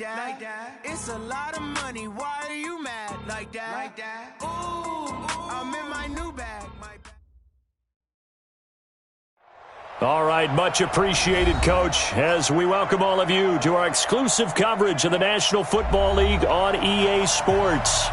like that. It's a lot of money. Why are you mad like that? Ooh, I'm in my new bag. All right, much appreciated, Coach, as we welcome all of you to our exclusive coverage of the National Football League on EA Sports.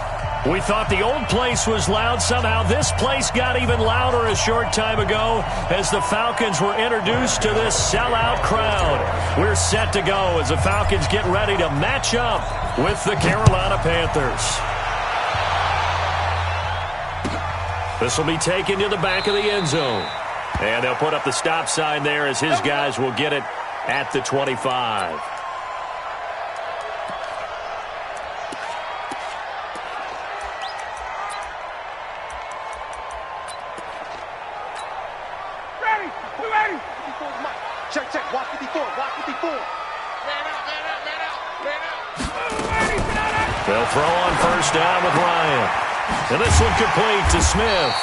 We thought the old place was loud. Somehow this place got even louder a short time ago as the Falcons were introduced to this sellout crowd. We're set to go as the Falcons get ready to match up with the Carolina Panthers. This will be taken to the back of the end zone. And they'll put up the stop sign there as his guys will get it at the 25. Check. Walk 54. They'll throw on first down with Ryan. And this one complete to Smith.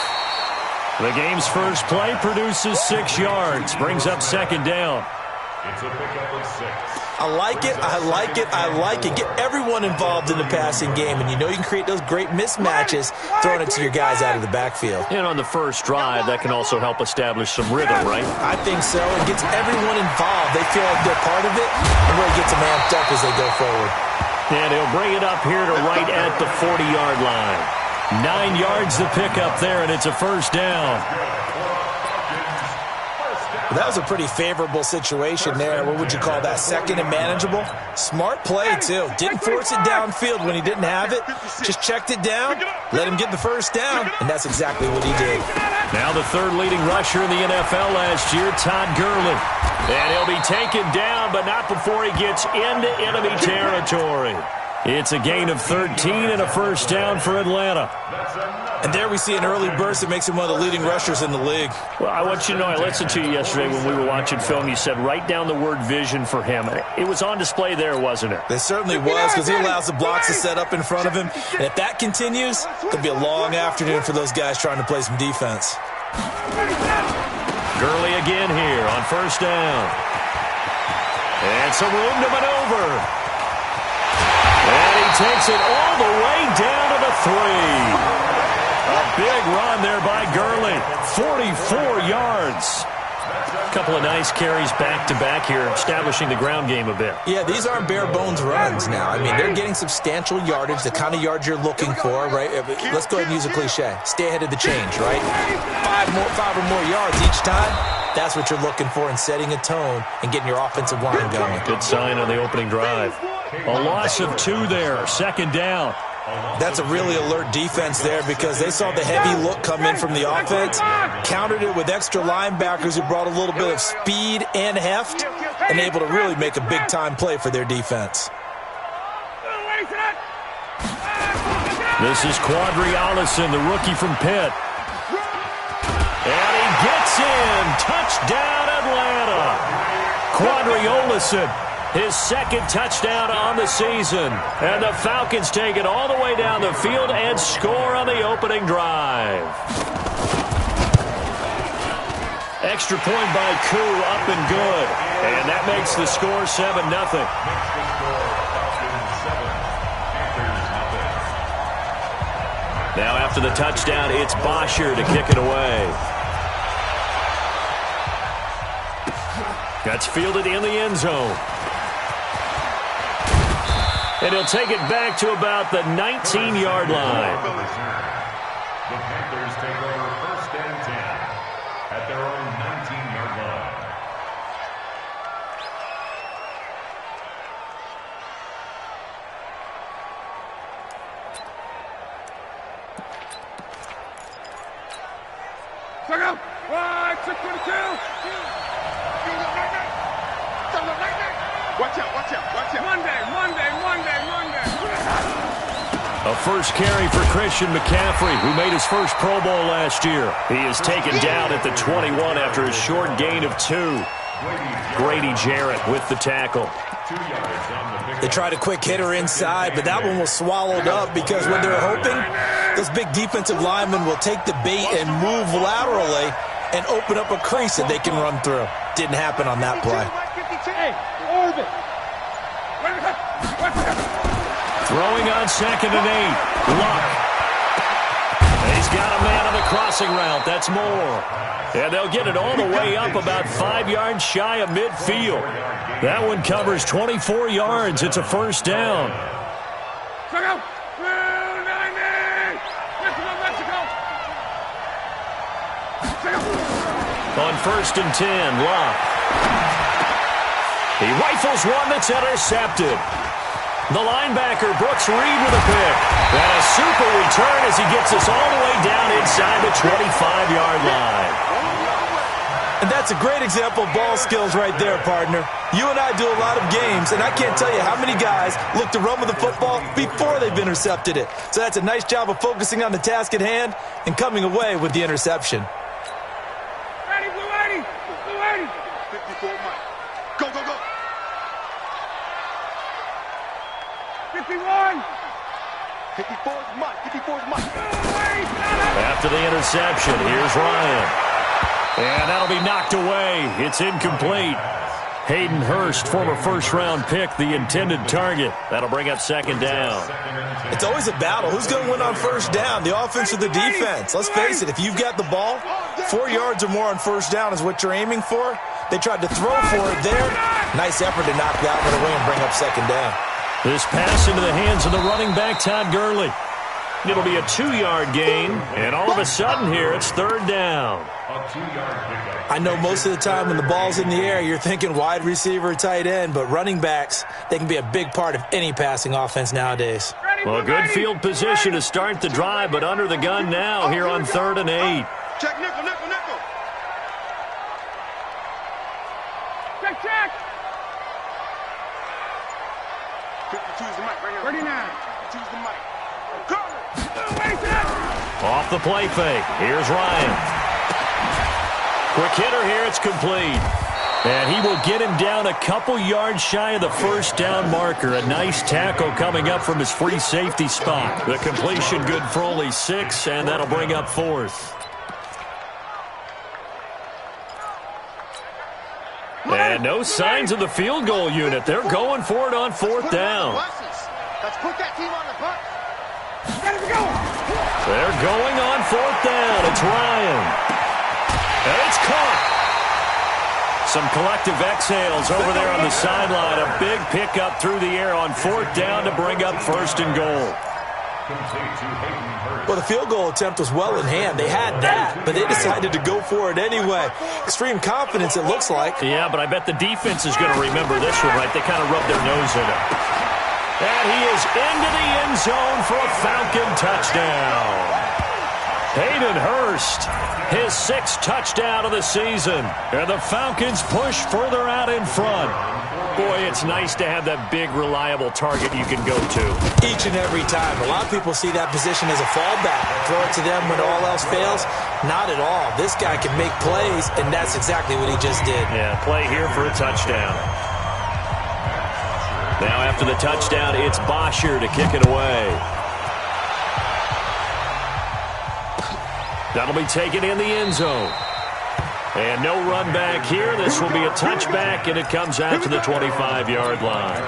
The game's first play produces 6 yards. Brings up second down. It's a pickup of 6. I like it. Get everyone involved in the passing game, and you know you can create those great mismatches throwing it to your guys out of the backfield. And on the first drive, that can also help establish some rhythm, right? I think so. It gets everyone involved. They feel like they're part of it, and really gets them amped up as they go forward. And he'll bring it up here to right at the 40-yard line. 9 yards to pick up there, and it's a first down. That was a pretty favorable situation there. What would you call that? Second and manageable? Smart play, too. Didn't force it downfield when he didn't have it. Just checked it down, let him get the first down, and that's exactly what he did. Now the third leading rusher in the NFL last year, Todd Gurley. And he'll be taken down, but not before he gets into enemy territory. It's a gain of 13 and a first down for Atlanta. And there we see an early burst that makes him one of the leading rushers in the league. Well, I want you to know, I listened to you yesterday when we were watching film. You said write down the word vision for him. It was on display there, wasn't it? It certainly was, because he allows the blocks to set up in front of him. And if that continues, it'll be a long afternoon for those guys trying to play some defense. Gurley again here on first down. And some room to maneuver. And he takes it all the way down to the 3. A big run there by Gurley. 44 yards. A couple of nice carries back-to-back here, establishing the ground game a bit. Yeah, these aren't bare-bones runs now. I mean, they're getting substantial yardage, the kind of yards you're looking for, right? Let's go ahead and use a cliche. Stay ahead of the change, right? 5 or more yards each time. That's what you're looking for in setting a tone and getting your offensive line going. Good sign on the opening drive. A loss of 2 there, second down. That's a really alert defense there because they saw the heavy look come in from the offense, countered it with extra linebackers who brought a little bit of speed and heft, and able to really make a big-time play for their defense. This is Quadri Allison, the rookie from Pitt. And he gets in. Touchdown, Atlanta. Quadri Allison, his second touchdown on the season. And the Falcons take it all the way down the field and score on the opening drive. Extra point by Koo, up and good. And that makes the score 7-0. Now after the touchdown, it's Bosher to kick it away. That's fielded in the end zone. And he'll take it back to about the 19-yard line. The Panthers take over first and 10 at their own 19-yard line. Check out. 622. Watch out. Monday. A first carry for Christian McCaffrey, who made his first Pro Bowl last year. He is taken down at the 21 after a short gain of 2. Grady Jarrett with the tackle. They tried a quick hitter inside, but that one was swallowed up because when they're hoping, those big defensive linemen will take the bait and move laterally and open up a crease that they can run through. Didn't happen on that play. Hey, Orbit. Throwing on 2nd and 8. Luck. He's got a man on the crossing route. That's Moore. And they'll get it all the way up about 5 yards shy of midfield. That one covers 24 yards. It's a first down. On 1st and 10, Locke. He rifles one that's intercepted. The linebacker, Brooks Reed, with a pick. And a super return as he gets us all the way down inside the 25-yard line. And that's a great example of ball skills right there, partner. You and I do a lot of games, and I can't tell you how many guys look to run with the football before they've intercepted it. So that's a nice job of focusing on the task at hand and coming away with the interception. Ready, blue 80. Blue 80. 54 Mike. Go, go, go. 51. 54's Mike. 54's Mike. After the interception, here's Ryan. And that'll be knocked away. It's incomplete. Hayden Hurst, former first-round pick, the intended target. That'll bring up 2nd down. It's always a battle. Who's going to win on 1st down, the offense or the defense? Let's face it, if you've got the ball, 4 yards or more on 1st down is what you're aiming for. They tried to throw for it there. Nice effort to knock that one away and bring up 2nd down. This pass into the hands of the running back, Todd Gurley. It'll be a 2-yard gain, and all of a sudden here, it's 3rd down. I know most of the time when the ball's in the air, you're thinking wide receiver, tight end, but running backs, they can be a big part of any passing offense nowadays. Well, good field position to start the drive, but under the gun now here on 3rd and 8. Check, nickel, nickel, nickel. Check, check. 52's the mic right now. 39. 52's the mic. Off the play fake. Here's Ryan. Quick hitter here. It's complete. And he will get him down a couple yards shy of the 1st down marker. A nice tackle coming up from his free safety spot. The completion good for only 6, and that'll bring up 4th. And no signs of the field goal unit. They're going for it on 4th down. Let's put that team on the bus. They're going on 4th down. It's Ryan. And it's caught. Some collective exhales over there on the sideline. A big pickup through the air on 4th down to bring up 1st and goal. Well, the field goal attempt was well in hand. They had that, but they decided to go for it anyway. Extreme confidence, it looks like. Yeah, but I bet the defense is going to remember this one, right? They kind of rubbed their nose in it. And he is into the end zone for a Falcon touchdown. Hayden Hurst, his 6th touchdown of the season. And the Falcons push further out in front. Boy, it's nice to have that big, reliable target you can go to. Each and every time. A lot of people see that position as a fallback. Throw it to them when all else fails. Not at all. This guy can make plays, and that's exactly what he just did. Yeah, play here for a touchdown. Now after the touchdown, it's Bosher to kick it away. That'll be taken in the end zone. And no run back here. This will be a touchback, and it comes out to the 25-yard line.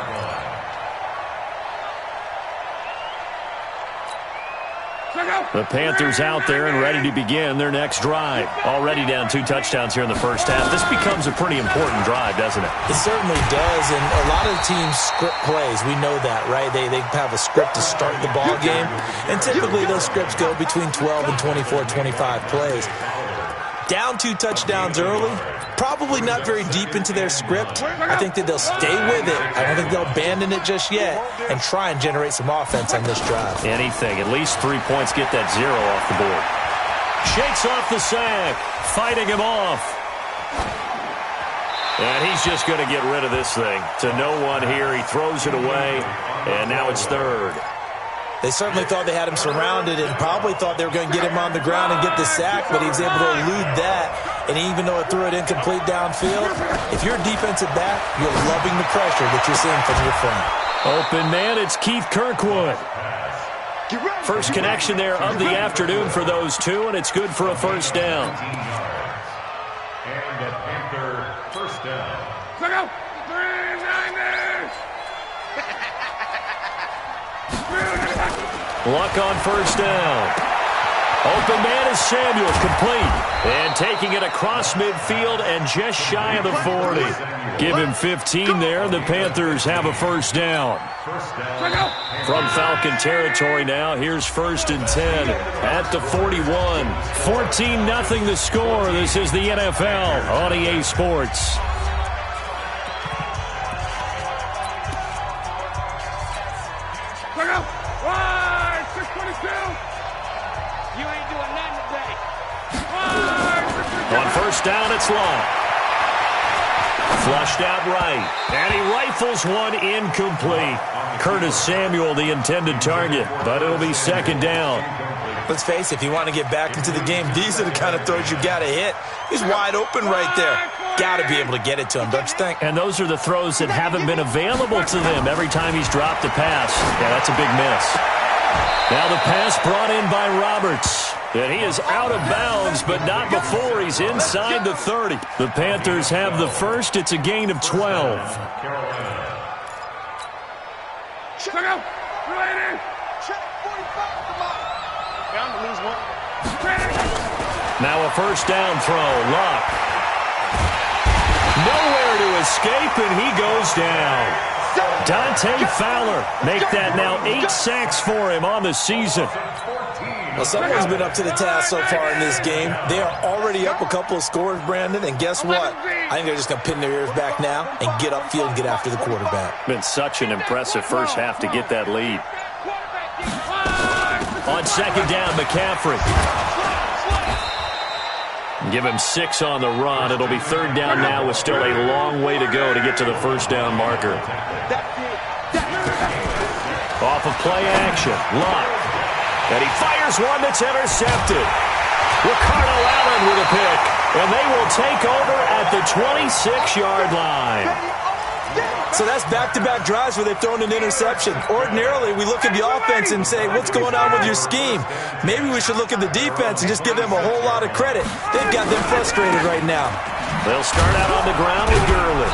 The Panthers out there and ready to begin their next drive. Already down 2 touchdowns here in the first half. This becomes a pretty important drive, doesn't it? It certainly does, and a lot of teams script plays. We know that, right? They have a script to start the ball game, and typically those scripts go between 12 and 24, 25 plays. Down 2 touchdowns early, probably not very deep into their script. I think that they'll stay with it. I don't think they'll abandon it just yet and try and generate some offense on this drive. Anything. At least 3 points, get that 0 off the board. Shakes off the sack, fighting him off. And he's just going to get rid of this thing. To no one here, he throws it away, and now it's 3rd. They certainly thought they had him surrounded and probably thought they were going to get him on the ground and get the sack, but he was able to elude that. And even though it threw it incomplete downfield, if you're a defensive back, you're loving the pressure that you're seeing from your front. Open man, it's Keith Kirkwood. First connection there of the afternoon for those two, and it's good for a first down. And the Panther first down. Look out! 3-9ers! Luck on first down. Open man is Samuel, complete. And taking it across midfield and just shy of the 40. Give him 15 there. The Panthers have a first down. From Falcon territory now, here's 1st and 10 at the 41. 14-0 the score. This is the NFL on EA Sports. On first down, it's long. Flushed out right. And he rifles one incomplete. Curtis Samuel, the intended target, but it'll be 2nd down. Let's face it, if you want to get back into the game, these are the kind of throws you got to hit. He's wide open right there. Got to be able to get it to him, don't you think? And those are the throws that haven't been available to them every time he's dropped a pass. Yeah, that's a big miss. Now the pass brought in by Roberts. And he is out of bounds, but not before he's inside the 30. The Panthers have the first. It's a gain of 12. Check out. Ready. Check 45. Down to lose one. Now a first down throw. Luck. Nowhere to escape, and he goes down. Dante Fowler make that now 8 sacks for him on the season. Well, someone's been up to the task so far in this game. They are already up a couple of scores, Brandon, and guess what? I think they're just going to pin their ears back now and get upfield and get after the quarterback. Been such an impressive first half to get that lead. On 2nd down, McCaffrey. Give him 6 on the run. It'll be 3rd down now with still a long way to go to get to the first down marker. Off of play action, Luck. And he fires one that's intercepted. Ricardo Allen with a pick. And they will take over at the 26-yard line. So that's back-to-back drives where they've thrown an interception. Ordinarily, we look at the offense and say, what's going on with your scheme? Maybe we should look at the defense and just give them a whole lot of credit. They've got them frustrated right now. They'll start out on the ground with Gurley.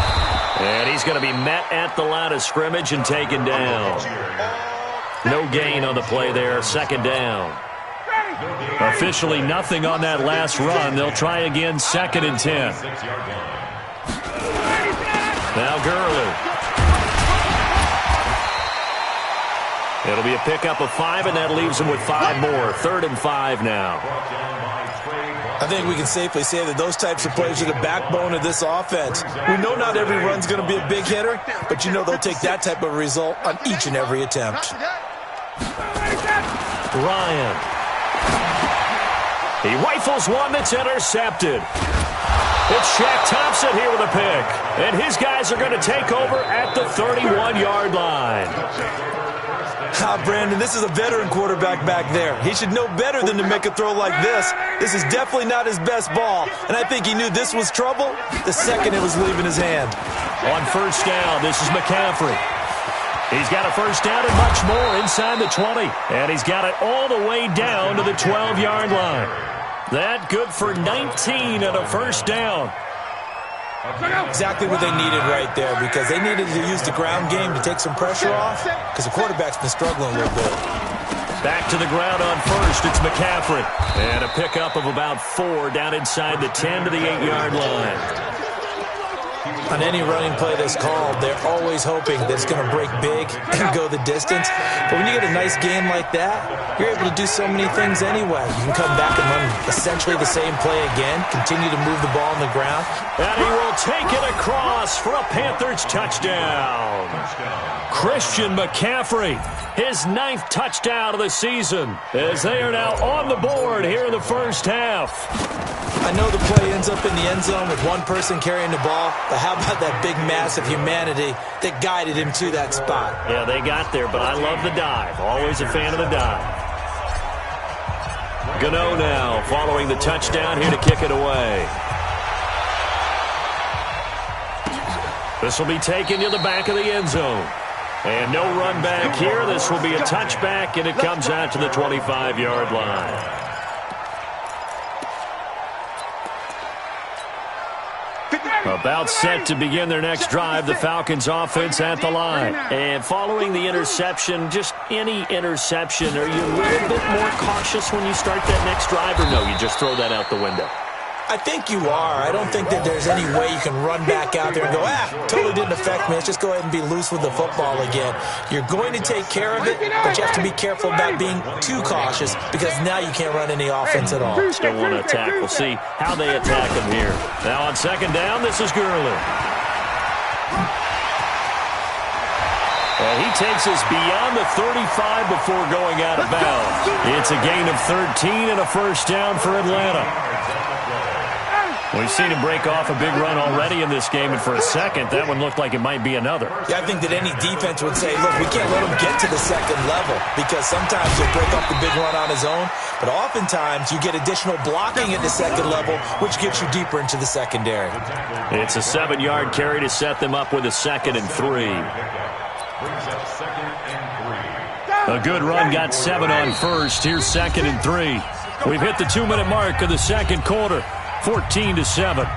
And he's going to be met at the line of scrimmage and taken down. No gain on the play there, 2nd down. Officially nothing on that last run. They'll try again, 2nd and 10. Now Gurley. It'll be a pickup of 5, and that leaves him with 5 more. 3rd and 5 now. I think we can safely say that those types of plays are the backbone of this offense. We know not every run's going to be a big hitter, but you know they'll take that type of result on each and every attempt. Ryan. He rifles one that's intercepted. It's Shaq Thompson here with a pick. And his guys are going to take over at the 31-yard line. Brandon, this is a veteran quarterback back there. He should know better than to make a throw like this. This is definitely not his best ball. And I think he knew this was trouble the second it was leaving his hand. On first down, this is McCaffrey. He's got a first down and much more inside the 20. And he's got it all the way down to the 12-yard line. That good for 19 and a first down. Exactly what they needed right there, because they needed to use the ground game to take some pressure off, because the quarterback's been struggling a little bit. Back to the ground on first, it's McCaffrey. And a pickup of about 4 down inside the 10 to the 8-yard line. On any running play that's called, they're always hoping that it's going to break big and go the distance. But when you get a nice game like that, you're able to do so many things anyway. You can come back and run essentially the same play again, continue to move the ball on the ground. And he will take it across for a Panthers touchdown. Christian McCaffrey, his 9th touchdown of the season, as they are now on the board here in the first half. I know the play ends up in the end zone with one person carrying the ball, but how about that big mass of humanity that guided him to that spot? Yeah, they got there, but I love the dive. Always a fan of the dive. Gano now following the touchdown here to kick it away. This will be taken to the back of the end zone. And no run back here. This will be a touchback, and it comes out to the 25-yard line. About set to begin their next drive, the Falcons offense at the line. And following the interception, just any interception, are you a little bit more cautious when you start that next drive, or no, you just throw that out the window? I think you are. I don't think that there's any way you can run back out there and go, totally didn't affect me. Let's just go ahead and be loose with the football again. You're going to take care of it, but you have to be careful about being too cautious because now you can't run any offense at all. Still want to attack. We'll see how they attack him here. Now on second down, this is Gurley. And he takes us beyond the 35 before going out of bounds. It's a gain of 13 and a first down for Atlanta. We've seen him break off a big run already in this game, and for a second, that one looked like it might be another. Yeah, I think that any defense would say, look, we can't let him get to the second level because sometimes he'll break off the big run on his own, but oftentimes you get additional blocking at the second level, which gets you deeper into the secondary. It's a 7-yard carry to set them up with a 2nd and 3. A good run got 7 on first. Here's 2nd and 3. We've hit the 2-minute mark of the second quarter. 14-7.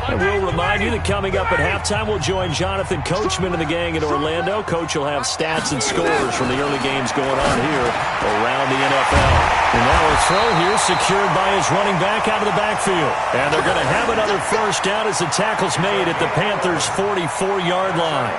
I will remind you that coming up at halftime, we'll join Jonathan Coachman and the gang in Orlando. Coach will have stats and scores from the early games going on here around the NFL. And now a throw here secured by his running back out of the backfield. And they're going to have another first down as the tackle's made at the Panthers' 44-yard line.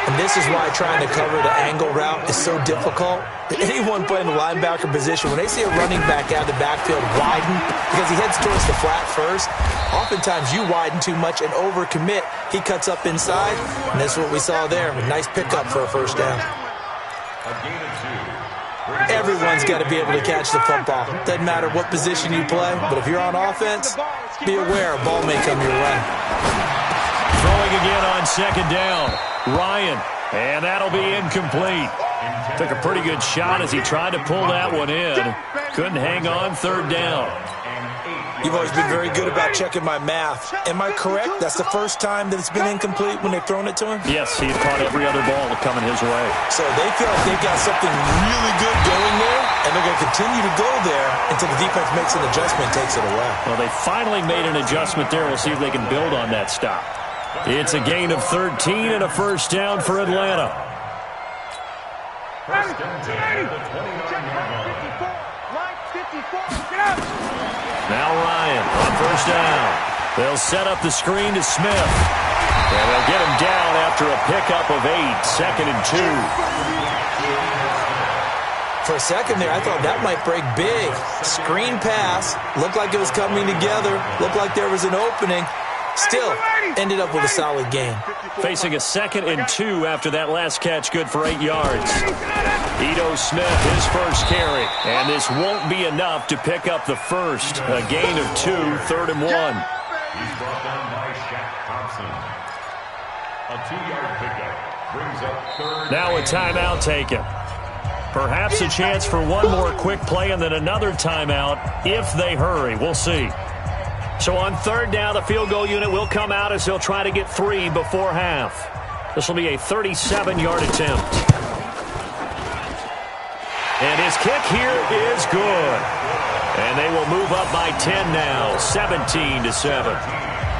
And this is why trying to cover the angle route is so difficult. Anyone playing the linebacker position, when they see a running back out of the backfield widen because he heads towards the flat first, oftentimes you widen too much and overcommit. He cuts up inside, and that's what we saw there. A nice pickup for a first down. Everyone's got to be able to catch the football. Doesn't matter what position you play, but if you're on offense, be aware a ball may come your way. Throwing again on second down. Ryan, and that'll be incomplete. Took a pretty good shot as he tried to pull that one in. Couldn't hang on, third down. You've always been very good about checking my math. Am I correct? That's the first time that it's been incomplete when they've thrown it to him? Yes, he had caught every other ball coming his way. So they feel like they've got something really good going there, and they're going to continue to go there until the defense makes an adjustment and takes it away. Well, they finally made an adjustment there. We'll see if they can build on that stop. It's a gain of 13 and a first down for Atlanta. First down to the 29-yard line. Now Ryan on first down. They'll set up the screen to Smith. And they'll get him down after a pickup of 8, 2nd and 2. For a second there, I thought that might break big. Screen pass. Looked like it was coming together. Looked like there was an opening. Still ended up with a solid gain. Facing a 2nd and 2 after that last catch, good for 8 yards. Ito Smith, his first carry. And this won't be enough to pick up the first. A gain of 2, 3rd and 1. He's brought down by Shaq Thompson. A 2-yard pickup brings up 3rd. Now a timeout taken. Perhaps a chance for one more quick play and then another timeout if they hurry. We'll see. So on third down, the field goal unit will come out as they'll try to get 3 before half. This will be a 37-yard attempt. And his kick here is good. And they will move up by 10 now, 17-7.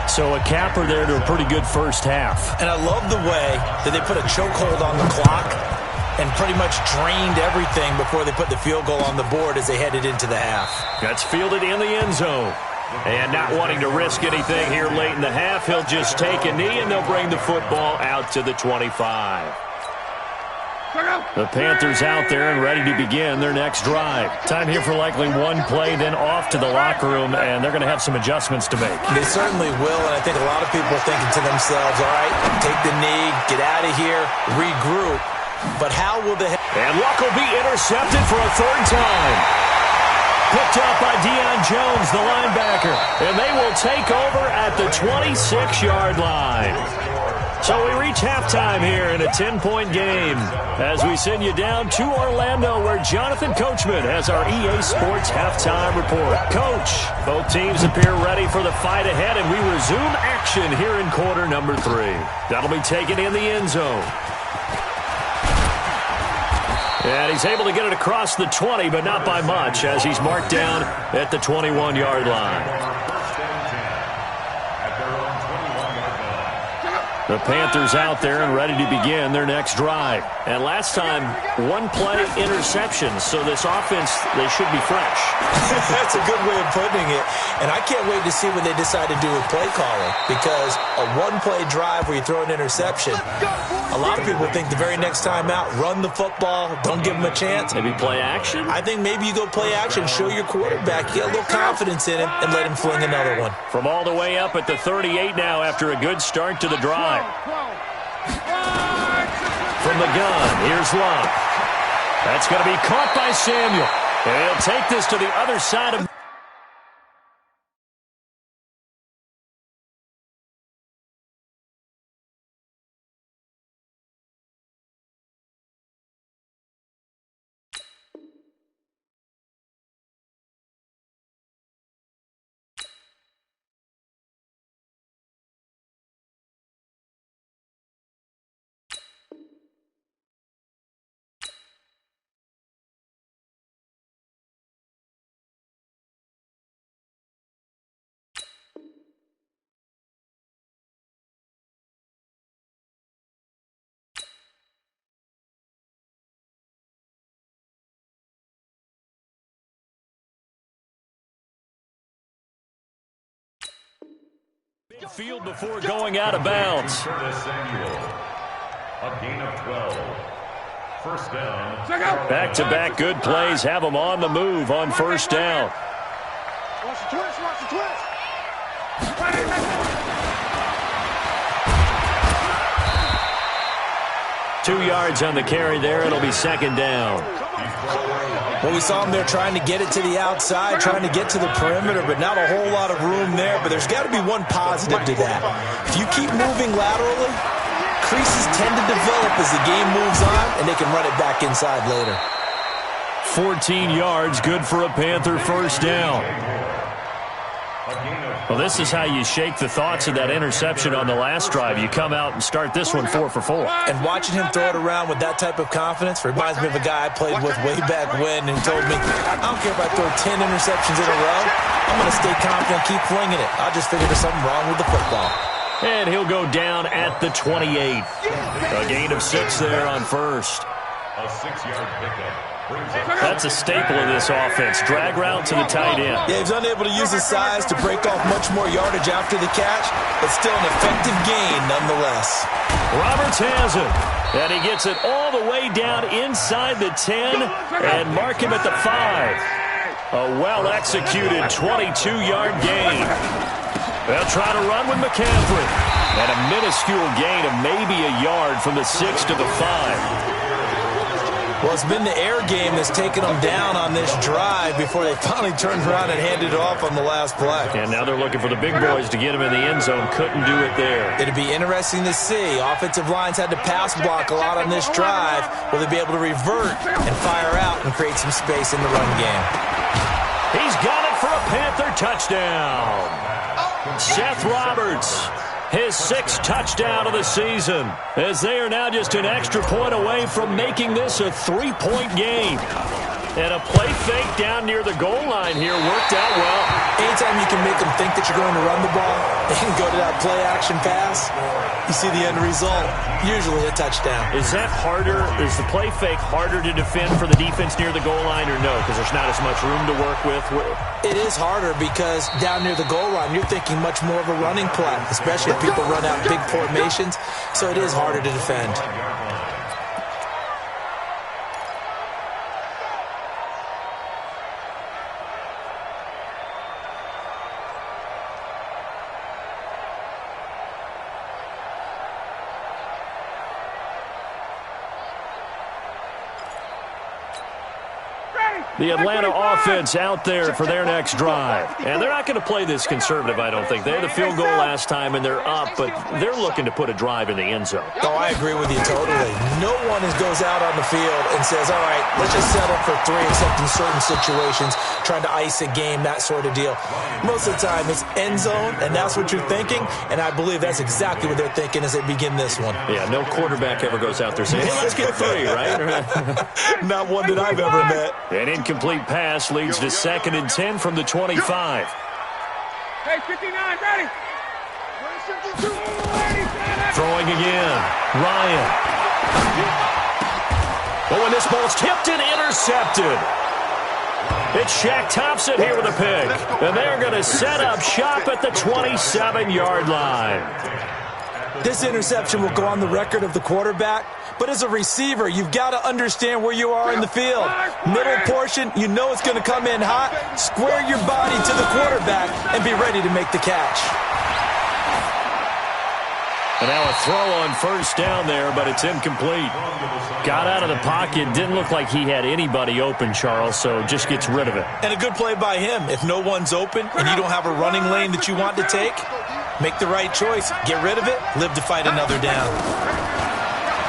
So a capper there to a pretty good first half. And I love the way that they put a chokehold on the clock and pretty much drained everything before they put the field goal on the board as they headed into the half. That's fielded in the end zone. And not wanting to risk anything here late in the half, he'll just take a knee and they'll bring the football out to the 25. The Panthers out there and ready to begin their next drive. Time here for likely one play, then off to the locker room, and they're going to have some adjustments to make. They certainly will, and I think a lot of people are thinking to themselves, all right, take the knee, get out of here, regroup. But how will they... And Luck will be intercepted for a 3rd time. Picked up by Deion Jones, the linebacker. And they will take over at the 26-yard line. So we reach halftime here in a 10-point game as we send you down to Orlando where Jonathan Coachman has our EA Sports halftime report. Coach, both teams appear ready for the fight ahead, and we resume action here in quarter number 3. That'll be taken in the end zone. And he's able to get it across the 20, but not by much, as he's marked down at the 21-yard line. The Panthers out there and ready to begin their next drive. And last time, one-play interceptions, so this offense, they should be fresh. That's a good way of putting it. And I can't wait to see what they decide to do with play calling, because a one-play drive where you throw an interception, a lot of people think the very next time out, run the football, don't give them a chance. Maybe play action? I think maybe you go play action, show your quarterback, get a little confidence in him, and let him fling another one. From all the way up at the 38 now after a good start to the drive. From the gun, here's Love. That's going to be caught by Samuel. And he'll take this to the other side of... Field before going out of bounds. A gain of 12. First down. Back-to-back good plays have them on the move on first down. Watch the twist, watch the twist. 2 yards on the carry there. It'll be second down. Well, we saw him there trying to get it to the outside, trying to get to the perimeter, but not a whole lot of room there. But there's got to be one positive to that. If you keep moving laterally, creases tend to develop as the game moves on, and they can run it back inside later. 14 yards, good for a Panther first down. Well, this is how you shake the thoughts of that interception on the last drive. You come out and start this one 4 for 4. And watching him throw it around with that type of confidence reminds me of a guy I played with way back when, and he told me, I don't care if I throw 10 interceptions in a row. I'm going to stay confident, keep flinging it. I'll just figure there's something wrong with the football. And he'll go down at the 28. A gain of 6 there on first. A 6-yard pickup. That's a staple of this offense. Drag route to the tight end. Yeah, he's unable to use his size to break off much more yardage after the catch, but still an effective gain nonetheless. Roberts has it. And he gets it all the way down inside the 10 and mark him at the 5. A well-executed 22-yard gain. They'll try to run with McCaffrey. And a minuscule gain of maybe a yard from the 6 to the 5. Well, it's been the air game that's taken them down on this drive before they finally turned around and handed it off on the last play. And now they're looking for the big boys to get him in the end zone. Couldn't do it there. It'd be interesting to see. Offensive lines had to pass block a lot on this drive. Will they be able to revert and fire out and create some space in the run game? He's got it for a Panther touchdown. Seth Roberts. His 6th touchdown of the season, as they are now just an extra point away from making this a 3-point game. And a play fake down near the goal line here worked out well. Anytime you can make them think that you're going to run the ball and go to that play-action pass, you see the end result, usually a touchdown. Is that harder? Is the play fake harder to defend for the defense near the goal line or no? Because there's not as much room to work with? It is harder because down near the goal line, you're thinking much more of a running play, especially if people run out big formations. So it is harder to defend. The Atlanta offense out there for their next drive. And they're not going to play this conservative, I don't think. They had a field goal last time, and they're up, but they're looking to put a drive in the end zone. Oh, I agree with you totally. No one goes out on the field and says, all right, let's just settle for 3, except in certain situations, trying to ice a game, that sort of deal. Most of the time, it's end zone, and that's what you're thinking, and I believe that's exactly what they're thinking as they begin this one. Yeah, no quarterback ever goes out there saying, hey, let's get 3, right? Not one that I've ever met. An incomplete pass leads to 2nd and 10 from the 25. Hey, 59, ready. Throwing again. Ryan. Oh, and this ball's tipped and intercepted. It's Shaq Thompson here with a pick. And they're going to set up shop at the 27-yard line. This interception will go on the record of the quarterback, but as a receiver, you've got to understand where you are in the field. Middle portion, you know it's going to come in hot. Square your body to the quarterback and be ready to make the catch. And now a throw on first down there, but it's incomplete. Got out of the pocket. Didn't look like he had anybody open, Charles, so just gets rid of it. And a good play by him. If no one's open and you don't have a running lane that you want to take, make the right choice. Get rid of it. Live to fight another down.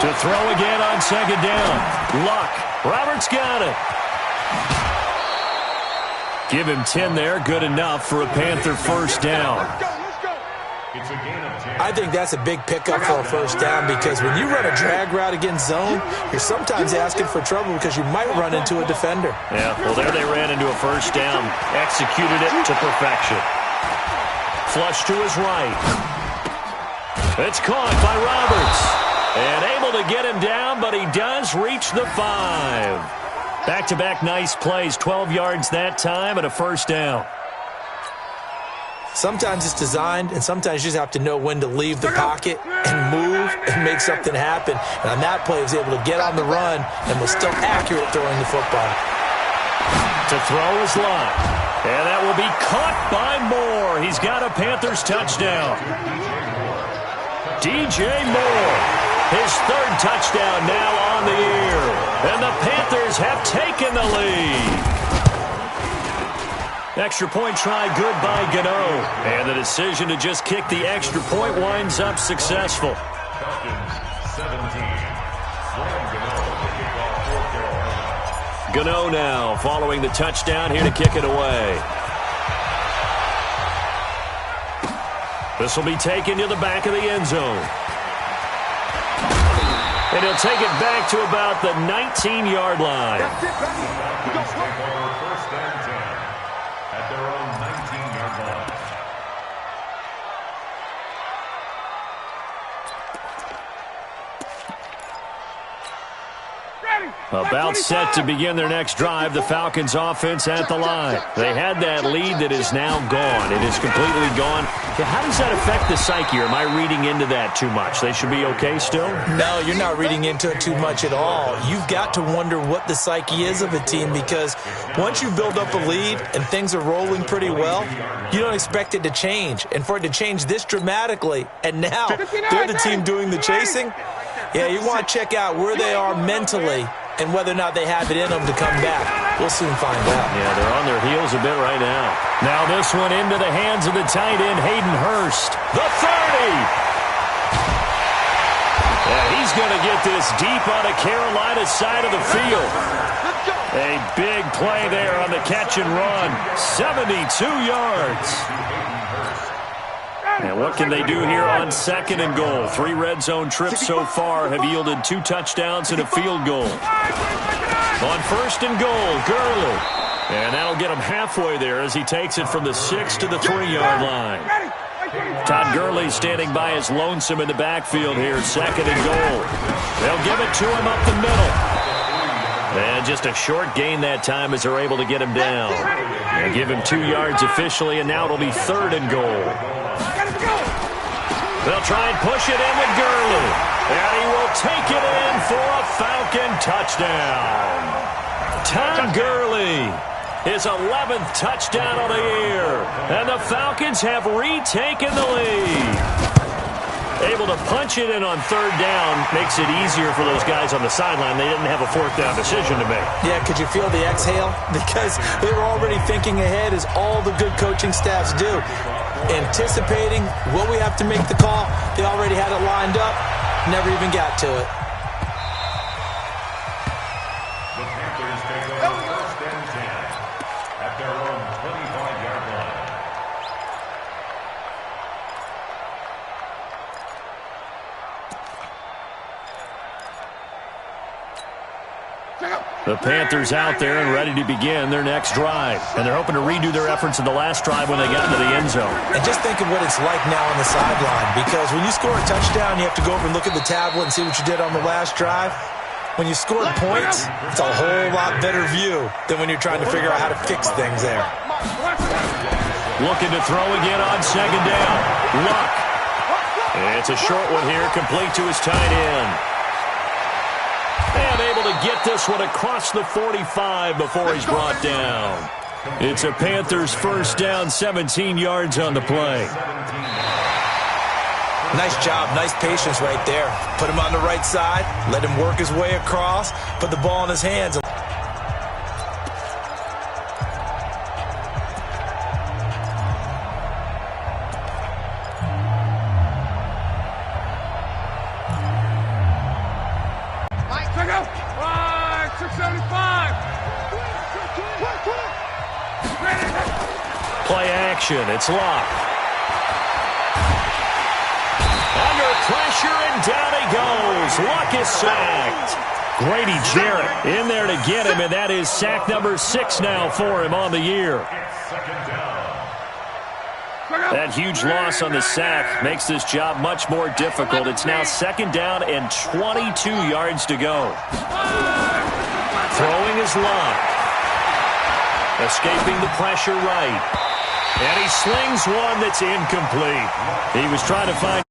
To throw again on 2nd down. Luck. Roberts got it. Give him 10 there. Good enough for a Panther first down. I think that's a big pickup for a first down because when you run a drag route against zone, you're sometimes asking for trouble because you might run into a defender. Yeah, well, there they ran into a first down. Executed it to perfection. Flush to his right. It's caught by Roberts. And able to get him down, but he does reach the 5. Back-to-back nice plays, 12 yards that time and a first down. Sometimes it's designed, and sometimes you just have to know when to leave the pocket and move and make something happen. And on that play, he was able to get on the run and was still accurate throwing the football. To throw is Luck. And that will be caught by Moore. He's got a Panthers touchdown. DJ Moore, his 3rd touchdown now on the year. And the Panthers have taken the lead. Extra point try good by Gano. And the decision to just kick the extra point winds up successful. Gano now following the touchdown here to kick it away. This will be taken to the back of the end zone. And he'll take it back to about the 19-yard line. First and 10 at their own 19-yard line. About set to begin their next drive, the Falcons offense at the line. They had that lead that is now gone. It is completely gone. How does that affect the psyche? Or am I reading into that too much? They should be okay still? No, you're not reading into it too much at all. You've got to wonder what the psyche is of a team because once you build up a lead and things are rolling pretty well, you don't expect it to change. And for it to change this dramatically, and now they're the team doing the chasing, yeah, you want to check out where they are mentally and whether or not they have it in them to come back. We'll soon find out. Yeah, they're on their heels a bit right now. Now this one into the hands of the tight end, Hayden Hurst. The 30! And he's going to get this deep on the Carolina side of the field. A big play there on the catch and run. 72 yards. And what can they do here on 2nd and goal? 3 red zone trips so far have yielded 2 touchdowns and a field goal. On 1st and goal, Gurley. And that'll get him halfway there as he takes it from the 6 to the 3-yard line. Todd Gurley standing by his lonesome in the backfield here, 2nd and goal. They'll give it to him up the middle. And just a short gain that time as they're able to get him down. And give him 2 yards officially, and now it'll be 3rd and goal. They'll try and push it in with Gurley. And he will take it in for a Falcon touchdown. Todd Gurley, his 11th touchdown of the year. And the Falcons have retaken the lead. Able to punch it in on third down makes it easier for those guys on the sideline. They didn't have a fourth down decision to make. Yeah, could you feel the exhale? Because they were already thinking ahead, as all the good coaching staffs do. Anticipating, will we have to make the call? They already had it lined up, never even got to it. The Panthers take over first and 10 at their own 25-yard line. The Panthers out there and ready to begin their next drive. And they're hoping to redo their efforts in the last drive when they got into the end zone. And just think of what it's like now on the sideline, because when you score a touchdown, you have to go over and look at the tablet and see what you did on the last drive. When you scored points, it's a whole lot better view than when you're trying to figure out how to fix things there. Looking to throw again on second down. Luck. It's a short one here, complete to his tight end. And able to get this one across the 45 before he's brought down. It's a Panthers first down, 17 yards on the play. Nice job, nice patience right there. Put him on the right side, let him work his way across, put the ball in his hands. Play action, it's Locke. Under pressure, and down he goes. Luck is sacked. Grady Jarrett in there to get him, and that is sack number 6 now for him on the year. That huge loss on the sack makes this job much more difficult. It's now second down and 22 yards to go. Throwing is Locke. Escaping the pressure right. And he slings one that's incomplete. He was trying to find